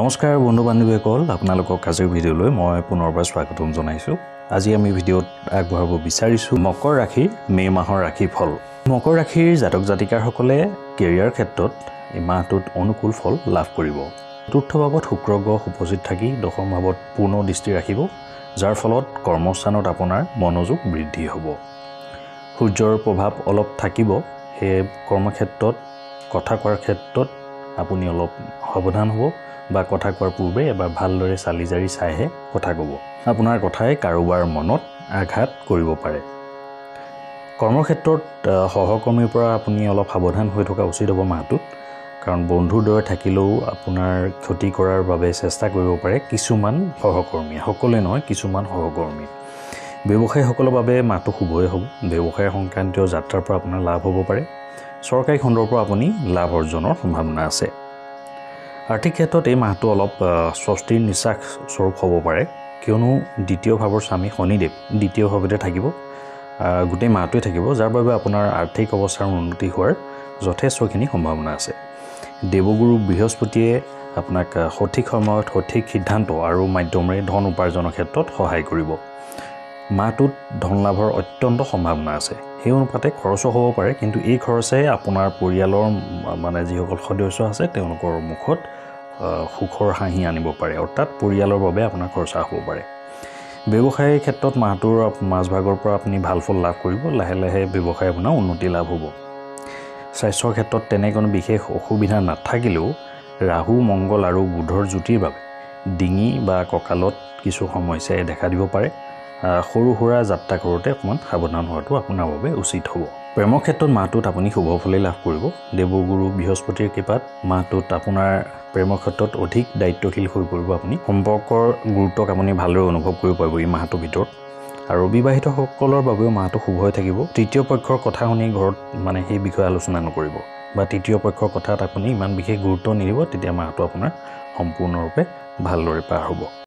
নমস্কাৰ বন্ধু বান্ধৱীসকল আপোনালোকক আজিৰ ভিডিঅ'লৈ মই পুনৰবাৰ স্বাগতম জনাইছোঁ। আজি আমি ভিডিঅ'ত আগবঢ়াব বিচাৰিছোঁ মকৰ ৰাশিৰ মে মাহৰ ৰাশিফল। মকৰ ৰাশিৰ জাতক জাতিকাসকলে কেৰিয়াৰ ক্ষেত্ৰত এই মাহটোত অনুকূল ফল লাভ কৰিব। চতুৰ্থ ভাৱত শুক্ৰ গ্ৰহ উপস্থিত থাকি দশম ভাৱত পূৰ্ণ দৃষ্টি ৰাখিব, যাৰ ফলত কৰ্মস্থানত আপোনাৰ মনোযোগ বৃদ্ধি হ'ব। সূৰ্যৰ প্ৰভাৱ অলপ থাকিব, সেয়ে কৰ্মক্ষেত্ৰত কথা কোৱাৰ ক্ষেত্ৰত আপুনি অলপ সাৱধান হ'ব বা কথা কোৱাৰ পূৰ্বে এবাৰ ভালদৰে চালি জাৰি চাইহে কথা ক'ব। আপোনাৰ কথাই কাৰোবাৰ মনত আঘাত কৰিব পাৰে। কৰ্মক্ষেত্ৰত সহকৰ্মীৰ পৰা আপুনি অলপ সাৱধান হৈ থকা উচিত হ'ব মাহটোত, কাৰণ বন্ধুৰ দৰে থাকিলেও আপোনাৰ ক্ষতি কৰাৰ বাবে চেষ্টা কৰিব পাৰে কিছুমান সহকৰ্মী, সকলোৱে নহয় কিছুমান সহকৰ্মী। ব্যৱসায়ীসকলৰ বাবে মাহটো শুভই হ'ব। ব্যৱসায় সংক্ৰান্তীয় যাত্ৰাৰ পৰা আপোনাৰ লাভ হ'ব পাৰে। চৰকাৰী খণ্ডৰ পৰা আপুনি লাভ অৰ্জনৰ সম্ভাৱনা আছে। আৰ্থিক ক্ষেত্ৰত এই মাহটো অলপ স্বস্তিৰ নিশ্বাস স্বৰূপ হ'ব পাৰে, কিয়নো দ্বিতীয় ভাৱৰ স্বামী শনিদেৱ দ্বিতীয় ভাৱতে থাকিব, গোটেই মাহটোৱে থাকিব, যাৰ বাবে আপোনাৰ আৰ্থিক অৱস্থাৰ উন্নতি হোৱাৰ যথেষ্টখিনি সম্ভাৱনা আছে। দেৱগুৰু বৃহস্পতিয়ে আপোনাক সঠিক সময়ত সঠিক সিদ্ধান্ত আৰু মাধ্যমেৰে ধন উপাৰ্জনৰ ক্ষেত্ৰত সহায় কৰিব। মাহটোত ধন লাভৰ অত্যন্ত সম্ভাৱনা আছে। সেই অনুপাতে খৰচো হ'ব পাৰে, কিন্তু এই খৰচে আপোনাৰ পৰিয়ালৰ যিসকল সদস্য আছে তেওঁলোকৰ মুখত সুখৰ হাঁহি আনিব পাৰে, অৰ্থাৎ পৰিয়ালৰ বাবে আপোনাৰ খৰচা হ'ব পাৰে। ব্যৱসায়ৰ ক্ষেত্ৰত মাহটোৰ মাজভাগৰ পৰা আপুনি ভাল ফল লাভ কৰিব। লাহে লাহে ব্যৱসায় আপোনাৰ উন্নতি লাভ হ'ব। স্বাস্থ্যৰ ক্ষেত্ৰত তেনে কোনো বিশেষ অসুবিধা নাথাকিলেও ৰাহু মংগল আৰু বুধৰ জ্যোতিৰ বাবে ডিঙি বা কঁকালত কিছু সমস্যাই দেখা দিব পাৰে। সৰু সুৰা যাত্ৰা কৰোঁতে অকণমান সাৱধান হোৱাটো আপোনাৰ বাবে উচিত হ'ব। প্ৰেমৰ ক্ষেত্ৰত মাহটোত আপুনি শুভ ফলেই লাভ কৰিব। দেৱগুৰু বৃহস্পতিৰ কৃপাত মাহটোত আপোনাৰ প্ৰেমৰ ক্ষেত্ৰত অধিক দায়িত্বশীল হৈ পৰিব। আপুনি সম্পৰ্কৰ গুৰুত্বক আপুনি ভালদৰে অনুভৱ কৰিব পাৰিব এই মাহটোৰ ভিতৰত। আৰু বিবাহিতসকলৰ বাবেও মাহটো শুভ হৈ থাকিব। তৃতীয় পক্ষৰ কথা শুনি ঘৰত সেই বিষয়ে আলোচনা নকৰিব, বা তৃতীয় পক্ষৰ কথাত আপুনি ইমান বিশেষ গুৰুত্ব নিদিব, তেতিয়া মাহটো আপোনাৰ সম্পূৰ্ণৰূপে ভালদৰে পাৰ হ'ব।